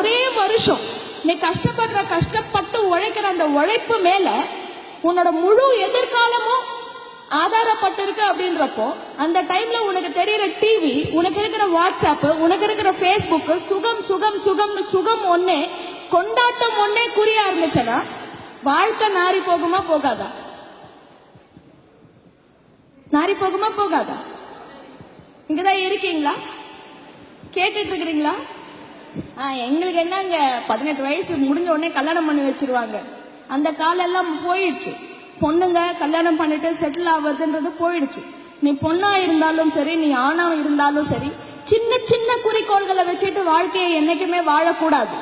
ஒரே வருஷம் நீ கஷ்டப்பட்டு உழைக்கிற அந்த உழைப்பு மேல உன்னோட முழு எதிர்காலமும் ஆதாரப்பட்டிருக்கு அப்படின்றப்போ அந்த டைம்ல உனக்கு தெரியுற டிவி, உனக்கு இருக்கிற வாட்ஸ்அப், உனக்கு இருக்கிற ஃபேஸ்புக், சுகம் சுகம் சுகம் சுகம் ஒன்னே, கொண்டாட்டம் ஒன்னே குறியா இருந்துச்சுன்னா வாழ்க்கை நாரி போகுமா போகாதா? நாரி போகுமா போகாதா? இங்கதான் இருக்கீங்களா? கேட்டுட்டு இருக்கிறீங்களா? எங்களுக்கு என்னங்க 18 வயசு முடிஞ்ச உடனே கல்யாணம் பண்ணி வச்சிருவாங்க. அந்த காலம் எல்லாம் போயிடுச்சு. பொண்ணுங்க கல்யாணம் பண்ணிட்டு செட்டில் ஆகுறதுன்றது போயிடுச்சு. நீ பொண்ணா இருந்தாலும் சரி, நீ ஆணா இருந்தாலும் சரி, சின்ன சின்ன குறிக்கோள்களை வச்சுட்டு வாழ்க்கையை என்னைக்குமே வாழக்கூடாது.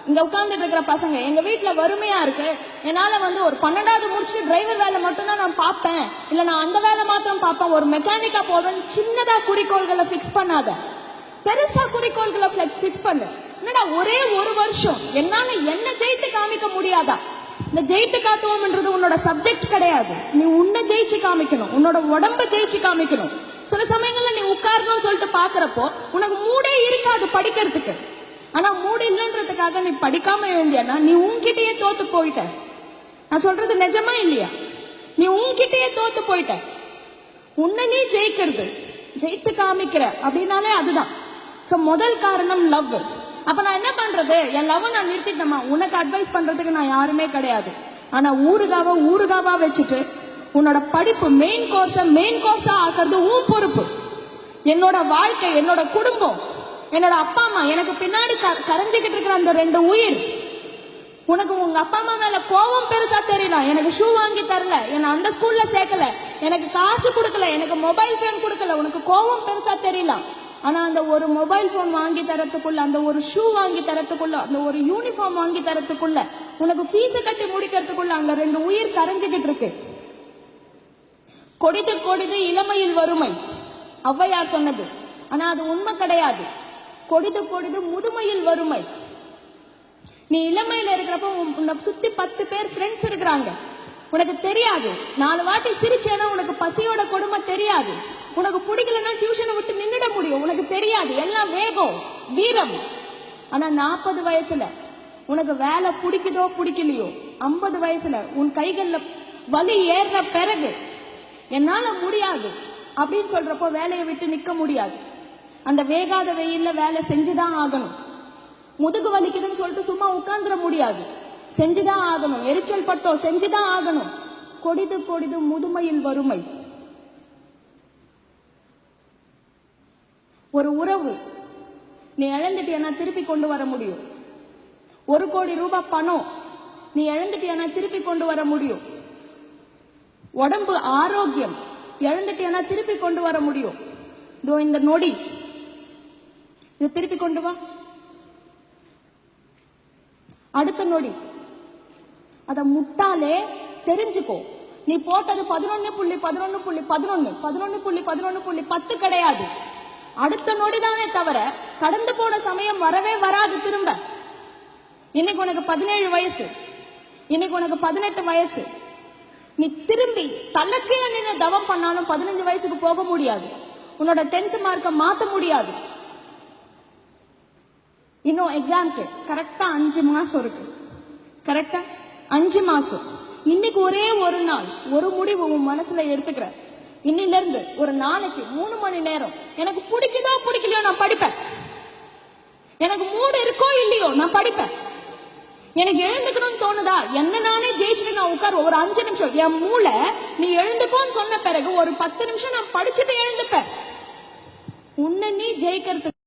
இங்க உட்கார்ந்துட்டு இருக்கிற பசங்க, எங்க வீட்டுல வறுமையா இருக்கு, என்னால ஒரு 12வது முடிச்சுட்டு டிரைவர் வேலை மட்டும்தான் நான் பார்ப்பேன், இல்ல நான் அந்த வேலை மாத்திரம் பார்ப்பேன், ஒரு மெக்கானிக்கா போவேன். சின்னதா குறிக்கோள்களை பிக்ஸ் பண்ணாத, பெருசா குறிக்கோள்களை பிக்ஸ் பண்ணு. என்னடா ஒரே ஒரு வருஷம் என்னால என்ன ஜெயித்து காமிக்க முடியாதா? இந்த ஜெயித்து காட்டுவோம்ன்றது உன்னோட சப்ஜெக்ட் கிடையாது. நீ உன்னை ஜெயிச்சு காமிக்கணும், உன்னோட உடம்ப ஜெயிச்சு காமிக்கணும். சில சமயங்கள்ல நீ உட்காரணும்னு சொல்லிட்டு பாக்குறப்போ உனக்கு மூடே இருக்காது படிக்கிறதுக்கு. ஆனா மூடு இல்லைன்றதுக்காக நீ படிக்காம எழுந்தியானா நீ உன்கிட்டயே தோத்து போயிட்ட. நான் சொல்றது நிஜமா இல்லையா? நீ உன்கிட்டயே தோத்து போயிட்ட. உன்னை நீ ஜெயிக்கிறது, ஜெயித்து காமிக்கிற அப்படின்னாலே அதுதான். சோ முதல் காரணம் லவ். அப்ப நான் என்ன பண்றது? என் லவ் நான் நிறுத்திட்டேமா? உனக்கு அட்வைஸ் பண்றதுக்கு நான் யாருமே கிடையாது. ஆனா ஊறுகாவா வச்சுட்டு உன்னோட படிப்பு மெயின் கோர்ஸா ஆக்குறது உன் பொறுப்பு. என்னோட வாழ்க்கை, என்னோட குடும்பம், என்னோட அப்பா அம்மா, எனக்கு பின்னாடி கரைஞ்சுக்கிட்டு இருக்கிற அந்த 2 உயிர். உனக்கு உங்க அப்பா அம்மா மேல கோபம் பெருசா தெரியலாம். எனக்கு ஷூ வாங்கி தரல, என்ன அந்த ஸ்கூல்ல சேர்க்கல, எனக்கு காசு கொடுக்கல, எனக்கு மொபைல் போன் கொடுக்கல, உனக்கு கோபம் பெருசா தெரியலாம். ஆனா அந்த ஒரு மொபைல் போன் வாங்கி தரத்துக்குள்ள, அந்த ஒரு ஷூ வாங்கி தரத்துக்குள்ள, அந்த ஒரு யூனிஃபார்ம் வாங்கி தரத்துக்குள்ள, உனக்கு ஃபீஸ் கட்டி முடிக்கிறதுக்குள்ள அங்க 2 உயிர் கரைஞ்சுக்கிட்டு இருக்கு. கொடிது இளமையில் வறுமை, ஔவையார் சொன்னது. ஆனா அது உண்மை கிடையாது. கொடிது முதுமையில் வறுமை. நீ இளமையில இருக்கிறப்ப உன்னை சுத்தி 10 பேர் ஃப்ரெண்ட்ஸ் இருக்கிறாங்க, உனக்கு தெரியாது. 4 வாட்டி சிரிச்சேன்னா உனக்கு பசியோட கொடுமை தெரியாது. உனக்கு பிடிக்கலன்னா டியூஷனை விட்டு நின்றுட முடியும், உனக்கு தெரியாது. எல்லாம் வேகம், வீரம். ஆனா 40 வயசுல உனக்கு வேலை பிடிக்குதோ பிடிக்கலையோ, 50 வயசுல உன் கைகள்ல வலி ஏறுற பிறகு என்னால முடியாது அப்படின்னு சொல்றப்போ வேலையை விட்டு நிக்க முடியாது. அந்த வேகாத வெயில்ல வேலை செஞ்சுதான் ஆகணும். முதுகு வலிக்குதுன்னு சொல்லிட்டு சும்மா உட்கார்ந்துட முடியாது, செஞ்சுதான் ஆகணும். எரிச்சல் பட்டோ செஞ்சுதான் ஆகணும். கொடிது முதுமையில் வறுமை. ஒரு உறவு நீ இழந்துட்டியனா திருப்பி கொண்டு வர முடியும். 1 கோடி ரூபாய் பணம் நீ இழந்துட்டியனா திருப்பி கொண்டு வர முடியும். உடம்பு ஆரோக்கியம் இழந்துட்டியனா திருப்பி கொண்டு வர முடியும். இந்த நொடி இதை திருப்பி கொண்டு வா. அடுத்த நொடி அத முட்டாளே தெரிஞ்சுக்கோ. நீ போட்டது 11.10 கிடையாது. அடுத்த நொடிதானே தவிர கடந்து போன சமயம் வரவே வராது திரும்ப. இன்னைக்கு உனக்கு 17 வயசு, இன்னைக்கு உனக்கு 18 வயசு. நீ திரும்பி தலக்கீழ நின்று தவம் பண்ணாலும் 15 வயசுக்கு போக முடியாது. உன்னோட 10th மார்க்கை மாத்த முடியாது. இன்னும் எக்ஸாம்க்கு கரெக்டா 5 மாசம் இருக்கு. கரெக்டா 5 மாசம். இன்னைக்கு ஒரே ஒரு நாள் ஒரு முடிவு உன் மனசுல எடுத்துக்கிற. இன்னில இருந்து ஒரு நாளைக்கு 3 மணி நேரம் எனக்கு பிடிக்குதோ பிடிக்கலையோ நான் படிப்பேன். எனக்கு மூடு இருக்கோ இல்லையோ நான் படிப்பேன். எனக்கு எழுந்துக்கணும்னு தோணுதா, என்ன நானே ஜெயிச்சுட்டு நான் உட்கார் ஒரு 5 நிமிஷம். என் மூளை நீ எழுந்துக்கோன்னு சொன்ன பிறகு ஒரு 10 நிமிஷம் நான் படிச்சுட்டு எழுந்துப்பேன். உன்னை நீ ஜெயிக்கிறதுக்கு